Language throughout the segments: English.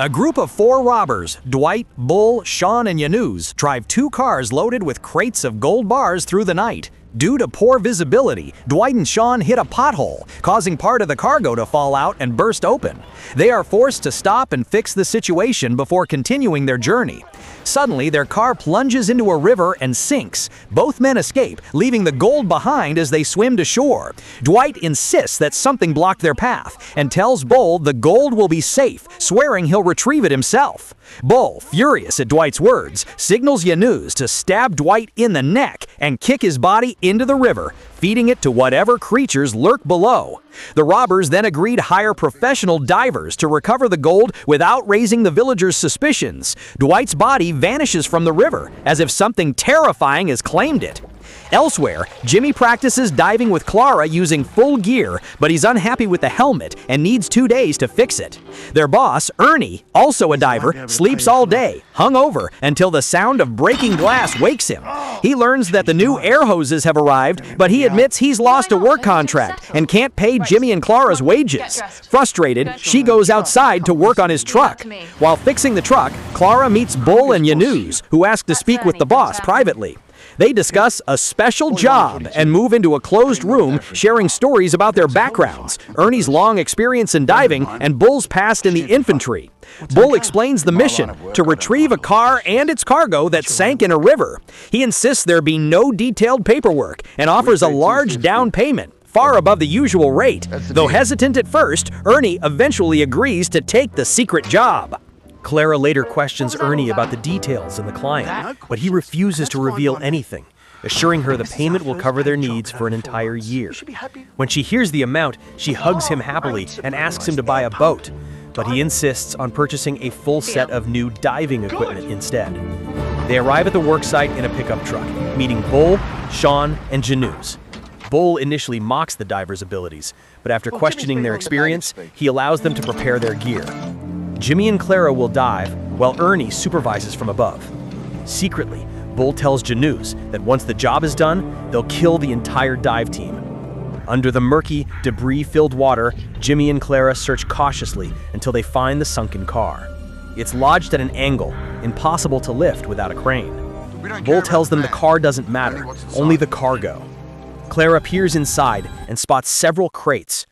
A group of 4 robbers, Dwight, Bull, Sean, and Yanuz, drive 2 cars loaded with crates of gold bars through the night. Due to poor visibility, Dwight and Sean hit a pothole, causing part of the cargo to fall out and burst open. They are forced to stop and fix the situation before continuing their journey. Suddenly, their car plunges into a river and sinks. Both men escape, leaving the gold behind as they swim to shore. Dwight insists that something blocked their path and tells Bull the gold will be safe, swearing he'll retrieve it himself. Bull, furious at Dwight's words, signals Yanuz to stab Dwight in the neck and kick his body into the river, feeding it to whatever creatures lurk below. The robbers then agree to hire professional divers to recover the gold without raising the villagers' suspicions. Dwight's body vanishes from the river, as if something terrifying has claimed it. Elsewhere, Jimmy practices diving with Clara using full gear, but he's unhappy with the helmet and needs 2 days to fix it. Their boss, Ernie, also a diver, sleeps all day, hungover, until the sound of breaking glass wakes him. He learns that the new air hoses have arrived, but he admits he's lost a work contract and can't pay Jimmy and Clara's wages. Frustrated, she goes outside to work on his truck. While fixing the truck, Clara meets Bull and Yanuz, who ask to speak with the boss privately. They discuss a special job and move into a closed room, sharing stories about their backgrounds, Ernie's long experience in diving, and Bull's past in the infantry. Bull explains the mission, to retrieve a car and its cargo that sank in a river. He insists there be no detailed paperwork and offers a large down payment, far above the usual rate. Though hesitant at first, Ernie eventually agrees to take the secret job. Clara later questions Ernie about the details and the client, but he refuses to reveal anything, assuring her the payment will cover their needs for an entire year. When she hears the amount, she hugs him happily and asks him to buy a boat, but he insists on purchasing a full set of new diving equipment instead. They arrive at the worksite in a pickup truck, meeting Bull, Sean, and Yanuz. Bull initially mocks the divers' abilities, but after questioning their experience, he allows them to prepare their gear. Jimmy and Clara will dive, while Ernie supervises from above. Secretly, Bull tells Yanuz that once the job is done, they'll kill the entire dive team. Under the murky, debris-filled water, Jimmy and Clara search cautiously until they find the sunken car. It's lodged at an angle, impossible to lift without a crane. Bull tells them the car doesn't matter, only the cargo. Clara peers inside and spots several crates.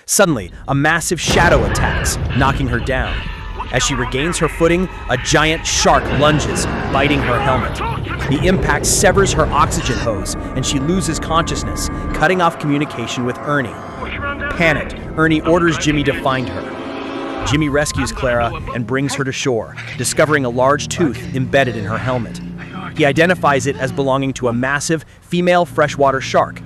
Suddenly, a massive shadow attacks, knocking her down. As she regains her footing, a giant shark lunges, biting her helmet. The impact severs her oxygen hose, and she loses consciousness, cutting off communication with Ernie. Panicked, Ernie orders Jimmy to find her. Jimmy rescues Clara and brings her to shore, discovering a large tooth embedded in her helmet. He identifies it as belonging to a massive female freshwater shark.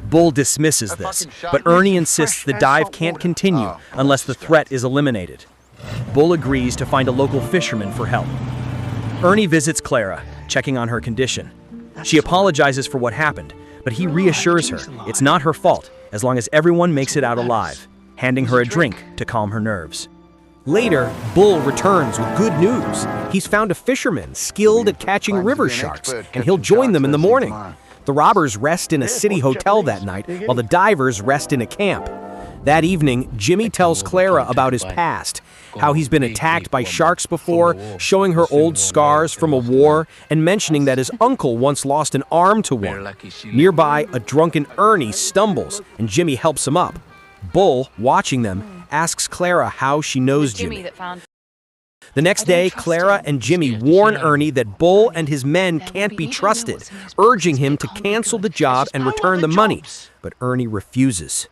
Bull dismisses this, but Ernie insists the dive can't continue unless the threat is eliminated. Bull agrees to find a local fisherman for help. Ernie visits Clara, checking on her condition. She apologizes for what happened, but he reassures her it's not her fault as long as everyone makes it out alive, handing her a drink to calm her nerves. Later, Bull returns with good news. He's found a fisherman skilled at catching river sharks, and he'll join them in the morning. The robbers rest in a city hotel that night, while the divers rest in a camp. That evening, Jimmy tells Clara about his past, how he's been attacked by sharks before, showing her old scars from a war, and mentioning that his uncle once lost an arm to one. Nearby, a drunken Ernie stumbles, and Jimmy helps him up. Bull, watching them, asks Clara how she knows Jimmy. The next day, Clara and Jimmy warn Ernie that Bull and his men can't be trusted, urging him to cancel the job and return the money, but Ernie refuses.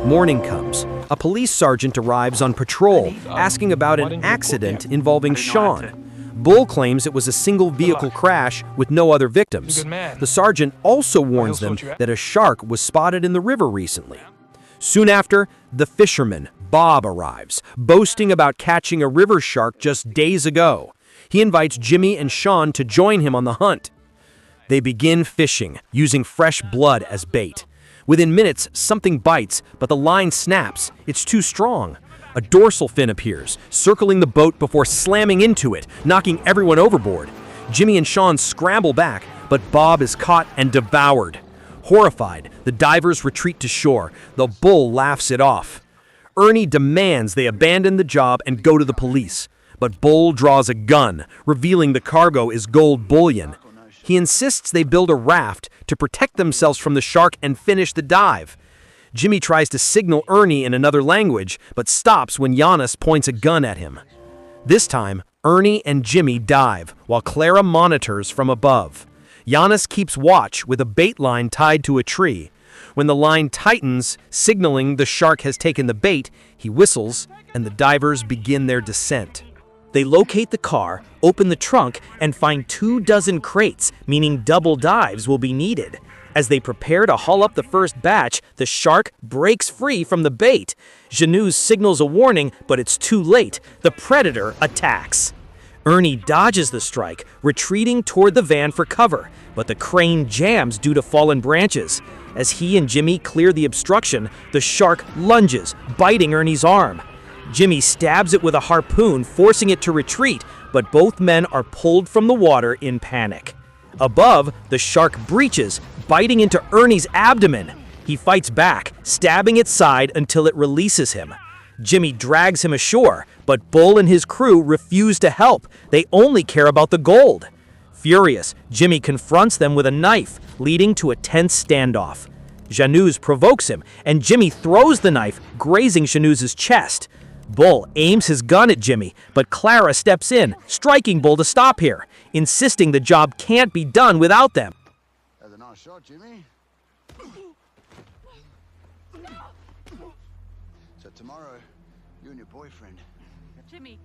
Morning comes. A police sergeant arrives on patrol, asking about an accident involving Sean. Bull claims it was a single-vehicle crash with no other victims. The sergeant also warns them that a shark was spotted in the river recently. Soon after, the fisherman, Bob, arrives, boasting about catching a river shark just days ago. He invites Jimmy and Sean to join him on the hunt. They begin fishing, using fresh blood as bait. Within minutes, something bites, but the line snaps. It's too strong. A dorsal fin appears, circling the boat before slamming into it, knocking everyone overboard. Jimmy and Sean scramble back, but Bob is caught and devoured. Horrified, the divers retreat to shore. The Bull laughs it off. Ernie demands they abandon the job and go to the police. But Bull draws a gun, revealing the cargo is gold bullion. He insists they build a raft to protect themselves from the shark and finish the dive. Jimmy tries to signal Ernie in another language, but stops when Giannis points a gun at him. This time, Ernie and Jimmy dive, while Clara monitors from above. Giannis keeps watch with a bait line tied to a tree. When the line tightens, signaling the shark has taken the bait, he whistles, and the divers begin their descent. They locate the car, open the trunk, and find 24 crates, meaning double dives will be needed. As they prepare to haul up the first batch, the shark breaks free from the bait. Janus signals a warning, but it's too late. The predator attacks. Ernie dodges the strike, retreating toward the van for cover, but the crane jams due to fallen branches. As he and Jimmy clear the obstruction, the shark lunges, biting Ernie's arm. Jimmy stabs it with a harpoon, forcing it to retreat, but both men are pulled from the water in panic. Above, the shark breaches, biting into Ernie's abdomen. He fights back, stabbing its side until it releases him. Jimmy drags him ashore, but Bull and his crew refuse to help. They only care about the gold. Furious, Jimmy confronts them with a knife, leading to a tense standoff. Janus provokes him, and Jimmy throws the knife, grazing Janus's chest. Bull aims his gun at Jimmy, but Clara steps in, striking Bull to stop here, insisting the job can't be done without them. That's a nice shot, Jimmy. So tomorrow, you and your boyfriend. Jimmy.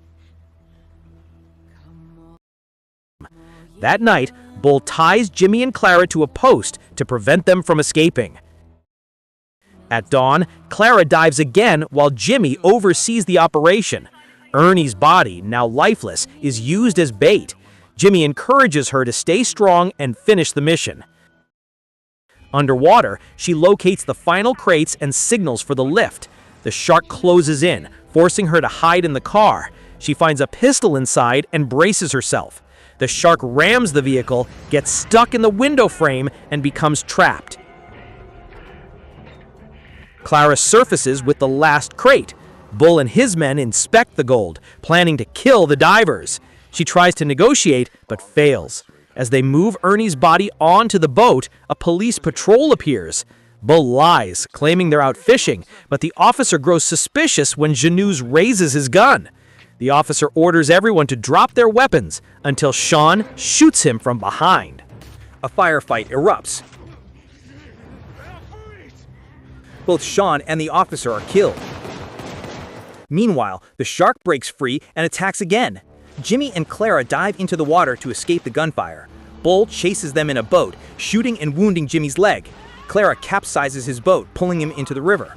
That night, Bull ties Jimmy and Clara to a post to prevent them from escaping. At dawn, Clara dives again while Jimmy oversees the operation. Ernie's body, now lifeless, is used as bait. Jimmy encourages her to stay strong and finish the mission. Underwater, she locates the final crates and signals for the lift. The shark closes in, forcing her to hide in the car. She finds a pistol inside and braces herself. The shark rams the vehicle, gets stuck in the window frame, and becomes trapped. Clara surfaces with the last crate. Bull and his men inspect the gold, planning to kill the divers. She tries to negotiate, but fails. As they move Ernie's body onto the boat, a police patrol appears. Bull lies, claiming they're out fishing, but the officer grows suspicious when Janus raises his gun. The officer orders everyone to drop their weapons until Sean shoots him from behind. A firefight erupts. Both Sean and the officer are killed. Meanwhile, the shark breaks free and attacks again. Jimmy and Clara dive into the water to escape the gunfire. Bull chases them in a boat, shooting and wounding Jimmy's leg. Clara capsizes his boat, pulling him into the river.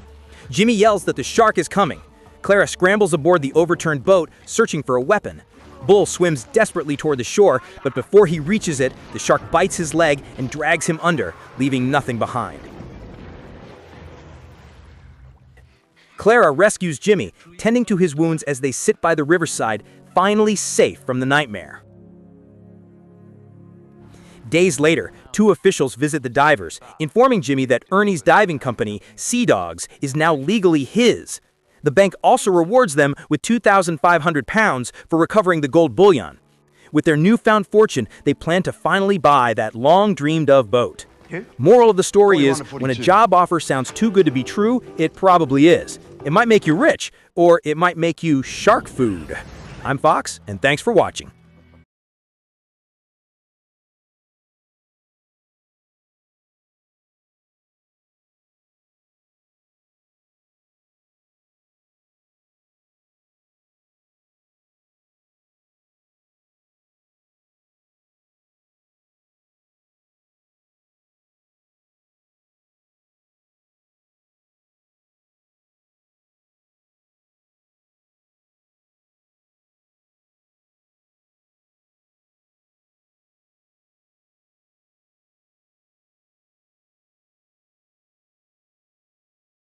Jimmy yells that the shark is coming. Clara scrambles aboard the overturned boat, searching for a weapon. Bull swims desperately toward the shore, but before he reaches it, the shark bites his leg and drags him under, leaving nothing behind. Clara rescues Jimmy, tending to his wounds as they sit by the riverside, finally safe from the nightmare. Days later, two officials visit the divers, informing Jimmy that Ernie's diving company, Sea Dogs, is now legally his. The bank also rewards them with £2,500 for recovering the gold bullion. With their newfound fortune, they plan to finally buy that long-dreamed-of boat. Moral of the story is, when a job offer sounds too good to be true, it probably is. It might make you rich, or it might make you shark food. I'm Fox, and thanks for watching.